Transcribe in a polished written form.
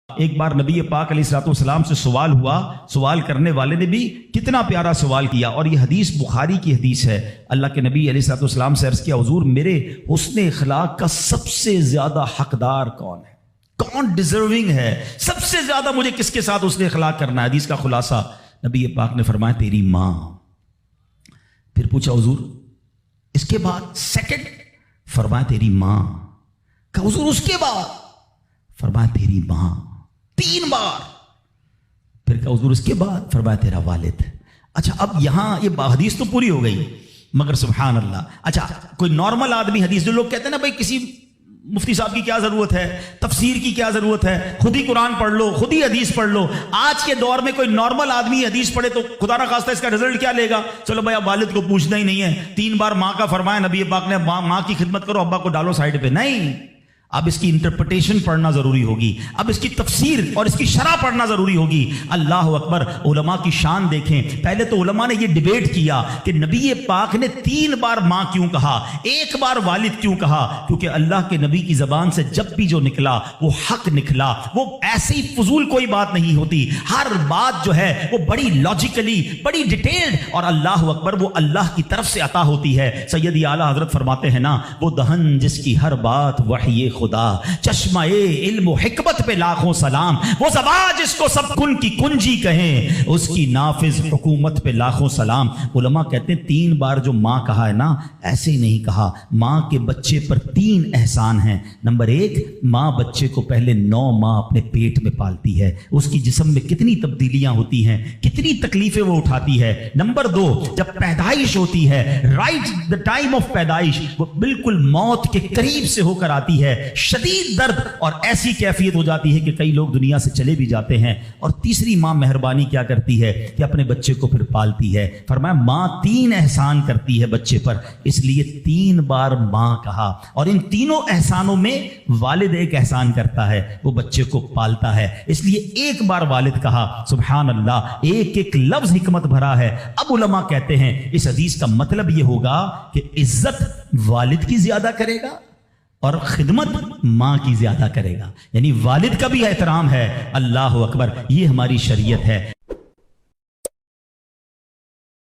ایک بار نبی پاک علیہ الصلوۃ والسلام سے سوال ہوا، سوال کرنے والے نے بھی کتنا پیارا سوال کیا، اور یہ حدیث بخاری کی حدیث ہے۔ اللہ کے نبی علیہ الصلوۃ والسلام سے عرض کیا، حضور میرے حسن اخلاق کا سب سے زیادہ حقدار کون ہے؟ کون ڈیزرونگ ہے؟ سب سے زیادہ مجھے کس کے ساتھ حسن اخلاق کرنا ہے؟ حدیث کا خلاصہ نبی پاک نے فرمایا تیری ماں۔ پھر پوچھا حضور اس کے بعد سیکنڈ؟ فرمایا تیری ماں۔ کہ حضور اس کے بعد؟ فرمایا تیری ماں۔ 3 بار۔ پھر کہ حضور اس کے بعد؟ فرمایا تیرا والد۔ اچھا اب یہاں یہ حدیث تو پوری ہو گئی، مگر سبحان اللہ، اچھا کوئی نارمل آدمی حدیث، جو لوگ کہتے ہیں نا بھائی کسی مفتی صاحب کی کیا ضرورت ہے، تفسیر کی کیا ضرورت ہے، خود ہی قرآن پڑھ لو، خود ہی حدیث پڑھ لو۔ آج کے دور میں کوئی نارمل آدمی حدیث پڑھے تو خدا نہ خواستہ اس کا رزلٹ کیا لے گا؟ چلو بھائی اب والد کو پوچھنا ہی نہیں ہے، 3 بار ماں کا فرمایا نبی پاک نے، ماں کی خدمت کرو، ابا کو ڈالو سائڈ پہ۔ نہیں، اب اس کی انٹرپریٹیشن پڑھنا ضروری ہوگی، اب اس کی تفسیر اور اس کی شرح پڑھنا ضروری ہوگی۔ اللہ اکبر، علماء کی شان دیکھیں۔ پہلے تو علماء نے یہ ڈیبیٹ کیا کہ نبی پاک نے 3 بار ماں کیوں کہا، 1 بار والد کیوں کہا؟ کیونکہ اللہ کے نبی کی زبان سے جب بھی جو نکلا وہ حق نکلا، وہ ایسی ہی فضول کوئی بات نہیں ہوتی، ہر بات جو ہے وہ بڑی لاجیکلی، بڑی ڈیٹیلڈ، اور اللہ اکبر وہ اللہ کی طرف سے عطا ہوتی ہے۔ سیدی اعلیٰ حضرت فرماتے ہیں نا، وہ دہن جس کی ہر بات وحی خدا، چشمہ علم و حکمت پہ لاکھوں سلام، وہ زبان جس کو سب کن کی کنجی کہیں، اس کی نافذ حکومت پہ لاکھوں سلام۔ علماء کہتے ہیں 3 بار جو ماں کہا ہے نا، ایسے ہی نہیں کہا۔ ماں کے بچے پر 3 احسان ہیں۔ نمبر 1، ماں بچے کو پہلے 9 ماہ اپنے پیٹ میں پالتی ہے، اس کی جسم میں کتنی تبدیلیاں ہوتی ہیں، کتنی تکلیفیں وہ اٹھاتی ہے۔ نمبر 2، جب پیدائش ہوتی ہے، رائٹ دا ٹائم آف پیدائش، وہ بالکل موت کے قریب سے ہو کر آتی ہے، شدید درد اور ایسی کیفیت ہو جاتی ہے کہ کئی لوگ دنیا سے چلے بھی جاتے ہیں۔ اور تیسری ماں مہربانی کیا کرتی ہے کہ اپنے بچے کو پھر پالتی ہے۔ فرمایا ماں 3 احسان کرتی ہے بچے پر، اس لیے 3 بار ماں کہا۔ اور ان تینوں احسانوں میں والد ایک احسان کرتا ہے، وہ بچے کو پالتا ہے، اس لیے 1 بار والد کہا۔ سبحان اللہ، ایک لفظ حکمت بھرا ہے۔ اب علماء کہتے ہیں اس حدیث کا مطلب یہ ہوگا کہ عزت والد کی زیادہ کرے گا اور خدمت ماں کی زیادہ کرے گا، یعنی والد کا بھی احترام ہے۔ اللہ اکبر، یہ ہماری شریعت ہے۔